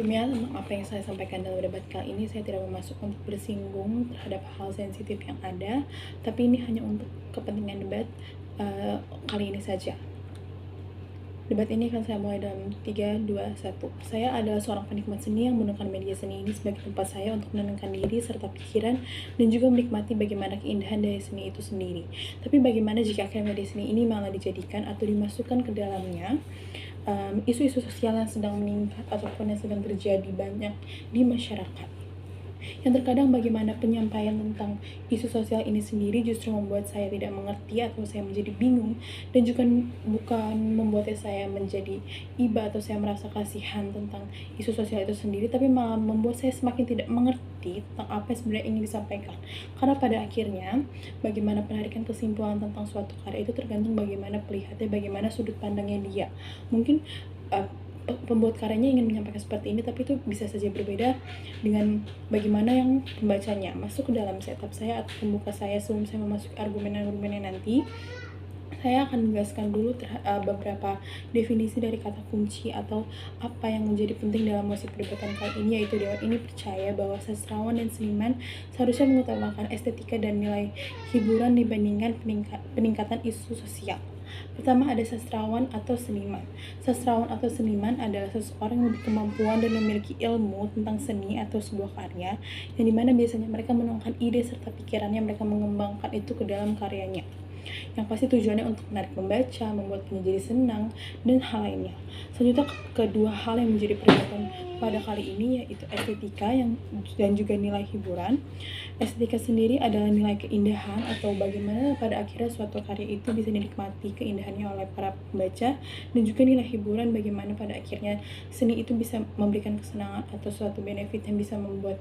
Sebelumnya, tentang apa yang saya sampaikan dalam debat kali ini, saya tidak bermaksud untuk bersinggung terhadap hal sensitif yang ada, tapi ini hanya untuk kepentingan debat kali ini saja. Debat ini akan saya mulai dalam 3, 2, 1. Saya adalah seorang penikmat seni yang menggunakan media seni ini sebagai tempat saya untuk menenangkan diri serta pikiran dan juga menikmati bagaimana keindahan dari seni itu sendiri. Tapi bagaimana jika akhirnya media seni ini malah dijadikan atau dimasukkan ke dalamnya isu-isu sosial yang sedang meningkat ataupun yang sedang terjadi banyak di masyarakat. Yang terkadang bagaimana penyampaian tentang isu sosial ini sendiri justru membuat saya tidak mengerti atau saya menjadi bingung, dan juga bukan membuatnya saya menjadi iba atau saya merasa kasihan tentang isu sosial itu sendiri, tapi malah membuat saya semakin tidak mengerti tentang apa yang sebenarnya ingin disampaikan. Karena pada akhirnya bagaimana penarikan kesimpulan tentang suatu karya itu tergantung bagaimana melihatnya, bagaimana sudut pandangnya dia. Mungkin pembuat karyanya ingin menyampaikan seperti ini, tapi itu bisa saja berbeda dengan bagaimana yang pembacanya. Masuk ke dalam setup saya atau pembuka saya sebelum saya memasuki argumen-argumennya nanti, saya akan menjelaskan dulu beberapa definisi dari kata kunci atau apa yang menjadi penting dalam musik perdebatan kali ini, yaitu Dewan ini percaya bahwa sastrawan dan seniman seharusnya mengutamakan estetika dan nilai hiburan dibandingkan peningkatan isu sosial. Pertama, ada sastrawan atau seniman. Sastrawan atau seniman adalah seseorang yang berkemampuan dan memiliki ilmu tentang seni atau sebuah karya, yang dimana biasanya mereka menuangkan ide serta pikirannya, mereka mengembangkan itu ke dalam karyanya, yang pasti tujuannya untuk menarik pembaca, membuatnya jadi senang, dan hal lainnya. Selanjutnya, kedua hal yang menjadi perdebatan pada kali ini yaitu estetika dan juga nilai hiburan. Estetika sendiri adalah nilai keindahan atau bagaimana pada akhirnya suatu karya itu bisa dinikmati keindahannya oleh para pembaca, dan juga nilai hiburan bagaimana pada akhirnya seni itu bisa memberikan kesenangan atau suatu benefit yang bisa membuat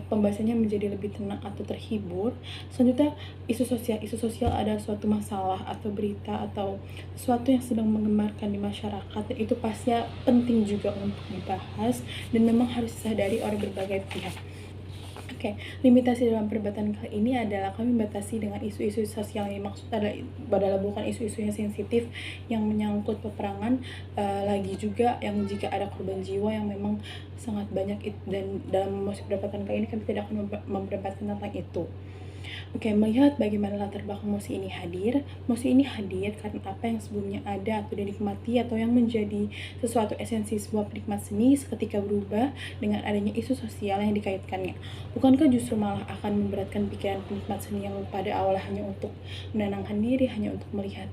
pembacanya menjadi lebih tenang atau terhibur. Selanjutnya, isu sosial adalah suatu masalah atau berita atau sesuatu yang sedang menggemarkan di masyarakat, dan itu pastinya penting juga untuk dibahas dan memang harus disadari oleh berbagai pihak. Oke, limitasi dalam perdebatan kali ini adalah kami batasi dengan isu-isu sosial yang dimaksud adalah bukan isu-isu yang sensitif yang menyangkut peperangan, lagi juga yang jika ada korban jiwa yang memang sangat banyak, dan dalam musik perdebatan kali ini kami tidak akan memperdebatkan tentang itu. Oke, melihat bagaimana latar belakang musik ini hadir karena apa yang sebelumnya ada atau dinikmati atau yang menjadi sesuatu esensi sebuah penikmat seni seketika berubah dengan adanya isu sosial yang dikaitkannya. Bukankah justru malah akan memberatkan pikiran penikmat seni yang pada awalnya hanya untuk menenangkan diri, hanya untuk melihat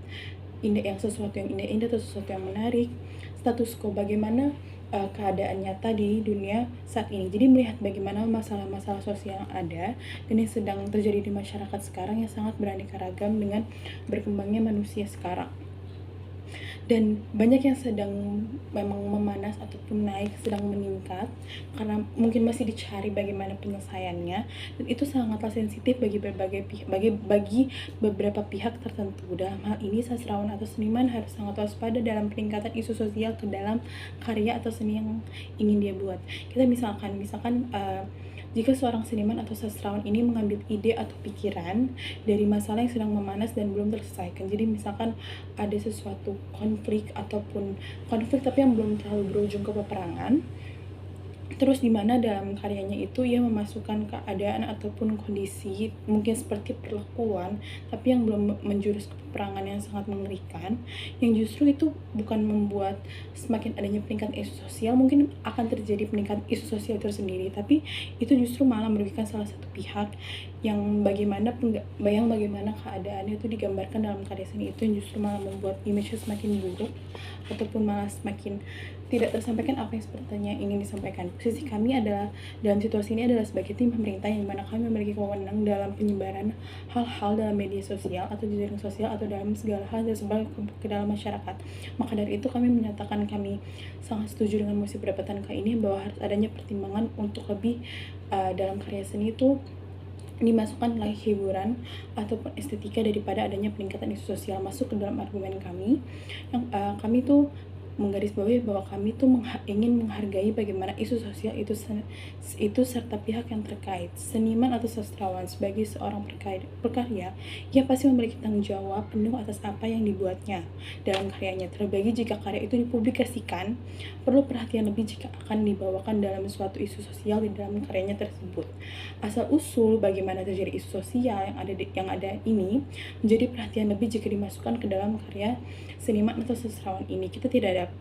sesuatu yang indah-indah atau sesuatu yang menarik? Status quo bagaimana keadaan nyata di dunia saat ini. Jadi melihat bagaimana masalah-masalah sosial yang ada dan yang sedang terjadi di masyarakat sekarang yang sangat beraneka ragam dengan berkembangnya manusia sekarang. Dan banyak yang sedang memang memanas ataupun naik, sedang meningkat karena mungkin masih dicari bagaimana penyelesaiannya, dan itu sangatlah sensitif bagi beberapa pihak tertentu. Dalam hal ini sastrawan atau seniman harus sangat waspada dalam peningkatan isu sosial ke dalam karya atau seni yang ingin dia buat. Kita misalkan jika seorang seniman atau sastrawan ini mengambil ide atau pikiran dari masalah yang sedang memanas dan belum terselesaikan. Jadi misalkan ada sesuatu konflik tapi yang belum terlalu berujung ke peperangan, terus dimana dalam karyanya itu ia memasukkan keadaan ataupun kondisi mungkin seperti perlakuan, tapi yang belum menjurus ke peperangan yang sangat mengerikan, yang justru itu bukan membuat semakin adanya peningkatan isu sosial, mungkin akan terjadi peningkatan isu sosial tersendiri, tapi itu justru malah merugikan salah satu pihak, yang bagaimana keadaannya itu digambarkan dalam karya seni itu, yang justru malah membuat image semakin buruk ataupun malah semakin tidak tersampaikan apa yang sepertinya ingin disampaikan. Posisi kami adalah dalam situasi ini adalah sebagai tim pemerintah yang mana kami memiliki wewenang dalam penyebaran hal-hal dalam media sosial atau jejaring sosial atau dalam segala hal yang tersebar ke dalam masyarakat. Maka dari itu kami menyatakan kami sangat setuju dengan musik perdebatan kali ini bahwa harus adanya pertimbangan untuk lebih dalam karya seni itu dimasukkan nilai hiburan ataupun estetika daripada adanya peningkatan isu sosial. Masuk ke dalam argumen kami, yang kami tuh menggarisbawahi bahwa kami tuh ingin menghargai bagaimana isu sosial itu serta pihak yang terkait. Seniman atau sastrawan sebagai seorang berkarya, ia pasti memiliki tanggung jawab penuh atas apa yang dibuatnya dalam karyanya. Terbagi jika karya itu dipublikasikan, perlu perhatian lebih jika akan dibawakan dalam suatu isu sosial di dalam karyanya tersebut. Asal-usul bagaimana terjadi isu sosial yang ada ini menjadi perhatian lebih jika dimasukkan ke dalam karya seniman atau sastrawan ini. Kita tidak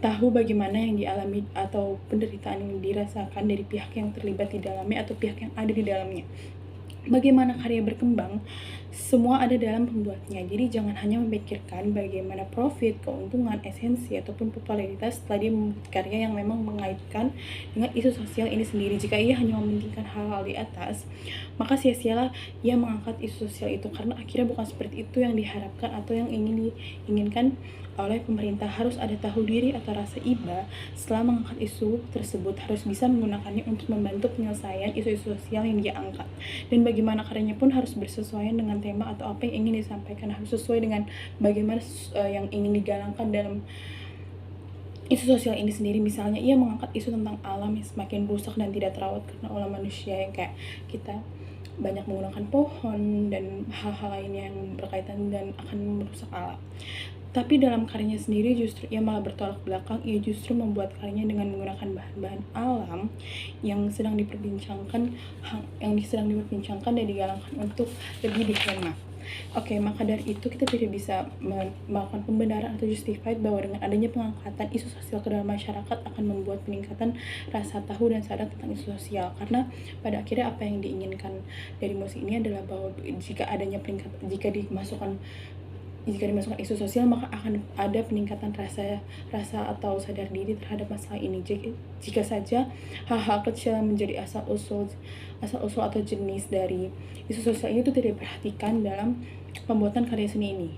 tahu bagaimana yang dialami atau penderitaan yang dirasakan dari pihak yang terlibat di dalamnya atau pihak yang ada di dalamnya. Bagaimana karya berkembang, semua ada dalam pembuatnya. Jadi jangan hanya memikirkan bagaimana profit, keuntungan, esensi, ataupun popularitas setelah dia membuat karya yang memang mengaitkan dengan isu sosial ini sendiri. Jika ia hanya mementingkan hal-hal di atas, maka sia-sialah ia mengangkat isu sosial itu, karena akhirnya bukan seperti itu yang diharapkan atau yang diinginkan oleh pemerintah. Harus ada tahu diri atau rasa iba setelah mengangkat isu tersebut, harus bisa menggunakannya untuk membantu penyelesaian isu-isu sosial yang dia angkat. Dan bagaimana karyanya pun harus bersesuaian dengan tema atau apa yang ingin disampaikan, harus sesuai dengan bagaimana yang ingin digalangkan dalam isu sosial ini sendiri. Misalnya ia mengangkat isu tentang alam yang semakin rusak dan tidak terawat karena ulah manusia, yang kayak kita banyak menggunakan pohon dan hal-hal lainnya yang berkaitan dan akan merusak alam. Tapi dalam karyanya sendiri justru ia malah bertolak belakang. Ia justru membuat karyanya dengan menggunakan bahan-bahan alam yang sedang diperbincangkan dan digalangkan untuk lebih dihemat. Oke, maka dari itu kita tidak bisa melakukan pembenaran atau justified bahwa dengan adanya pengangkatan isu sosial ke dalam masyarakat akan membuat peningkatan rasa tahu dan sadar tentang isu sosial. Karena pada akhirnya apa yang diinginkan dari musik ini adalah bahwa jika dimasukkan isu sosial, maka akan ada peningkatan rasa atau sadar diri terhadap masalah ini. Jika saja hal-hal kecil yang menjadi asal usul atau jenis dari isu sosial ini itu tidak diperhatikan dalam pembuatan karya seni ini.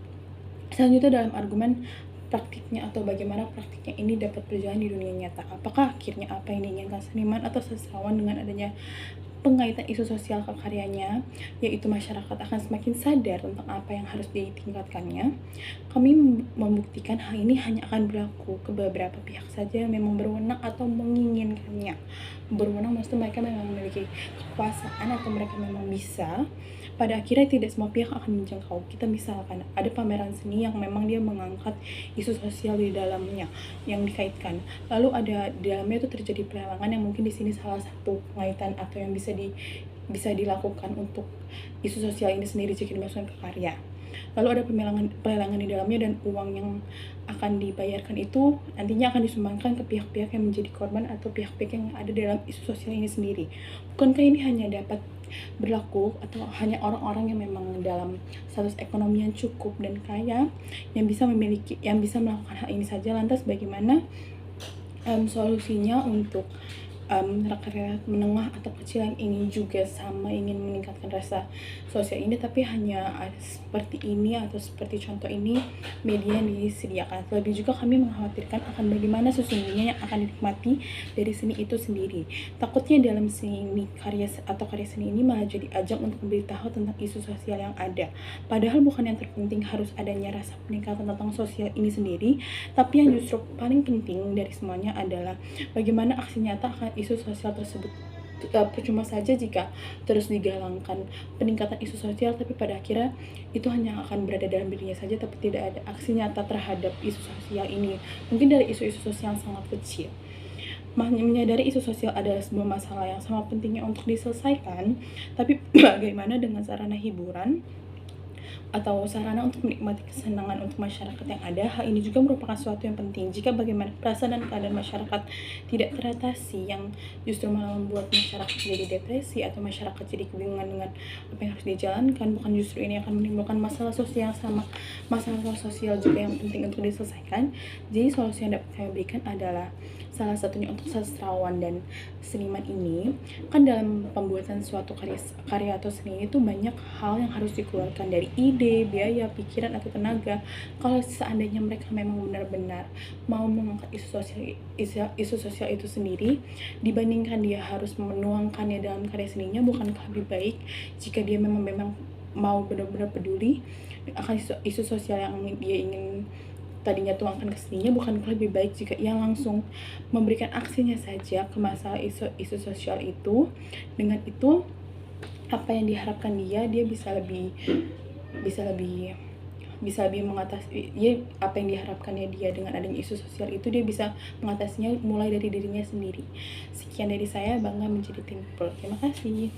Selanjutnya dalam argumen praktiknya atau bagaimana praktiknya ini dapat berjalan di dunia nyata. Apakah akhirnya apa yang diinginkan seniman atau sastrawan dengan adanya pengaitan isu sosial ke karyanya, yaitu masyarakat akan semakin sadar tentang apa yang harus ditingkatkannya. Kami membuktikan hal ini hanya akan berlaku ke beberapa pihak saja yang memang berwenang atau menginginkannya. Berwenang maksudnya mereka memang memiliki kekuasaan atau mereka memang bisa. Pada akhirnya tidak semua pihak akan menjangkau. Kita misalkan ada pameran seni yang memang dia mengangkat isu sosial di dalamnya yang dikaitkan. Lalu ada di dalamnya itu terjadi pelelangan yang mungkin di sini salah satu pengaitan atau yang bisa dilakukan untuk isu sosial ini sendiri jika dimasukkan ke karya. Lalu ada pelelangan di dalamnya dan uang yang akan dibayarkan itu nantinya akan disumbangkan ke pihak-pihak yang menjadi korban atau pihak-pihak yang ada dalam isu sosial ini sendiri. Bukankah ini hanya dapat berlaku atau hanya orang-orang yang memang dalam status ekonomi yang cukup dan kaya yang bisa melakukan hal ini saja? Lantas bagaimana solusinya untuk rakyat menengah atau kecil yang ingin juga sama ingin meningkatkan rasa sosial ini, tapi hanya seperti ini atau seperti contoh ini media yang disediakan? Lebih juga kami mengkhawatirkan akan bagaimana sesungguhnya yang akan dinikmati dari seni itu sendiri. Takutnya dalam karya seni ini malah jadi ajang untuk memberitahu tentang isu sosial yang ada, padahal bukan yang terpenting harus adanya rasa peningkatan tentang sosial ini sendiri, tapi yang justru paling penting dari semuanya adalah bagaimana aksi nyata akan isu sosial tersebut. Percuma saja jika terus digalangkan peningkatan isu sosial, tapi pada akhirnya itu hanya akan berada dalam dirinya saja, tapi tidak ada aksi nyata terhadap isu sosial ini. Mungkin dari isu-isu sosial yang sangat kecil. Menyadari isu sosial adalah sebuah masalah yang sama pentingnya untuk diselesaikan, tapi bagaimana dengan sarana hiburan atau sarana untuk menikmati kesenangan untuk masyarakat yang ada? Hal ini juga merupakan sesuatu yang penting. Jika bagaimana perasaan dan keadaan masyarakat tidak teratasi, yang justru malah membuat masyarakat jadi depresi atau masyarakat jadi kebingungan dengan apa yang harus dijalankan, bukan justru ini akan menimbulkan masalah sosial juga yang penting untuk diselesaikan. Jadi solusi yang dapat kami berikan adalah salah satunya untuk sastrawan dan seniman ini, kan dalam pembuatan suatu karya atau seni itu banyak hal yang harus dikeluarkan dari ide, biaya, pikiran, atau tenaga. Kalau seandainya mereka memang benar-benar mau mengangkat isu sosial itu sendiri, dibandingkan dia harus menuangkannya dalam karya seninya, bukankah lebih baik jika dia memang mau benar-benar peduli akan isu sosial yang dia ingin tadinya tuangkan ke sininya, bukankah lebih baik jika ia langsung memberikan aksinya saja ke masalah isu sosial itu? Dengan itu, apa yang diharapkan dia bisa lebih bisa lebih bisa lebih mengatasi ya, apa yang diharapkannya dia dengan adanya isu sosial itu, dia bisa mengatasinya mulai dari dirinya sendiri. Sekian dari saya, bangga menjadi Timpul. Terima kasih.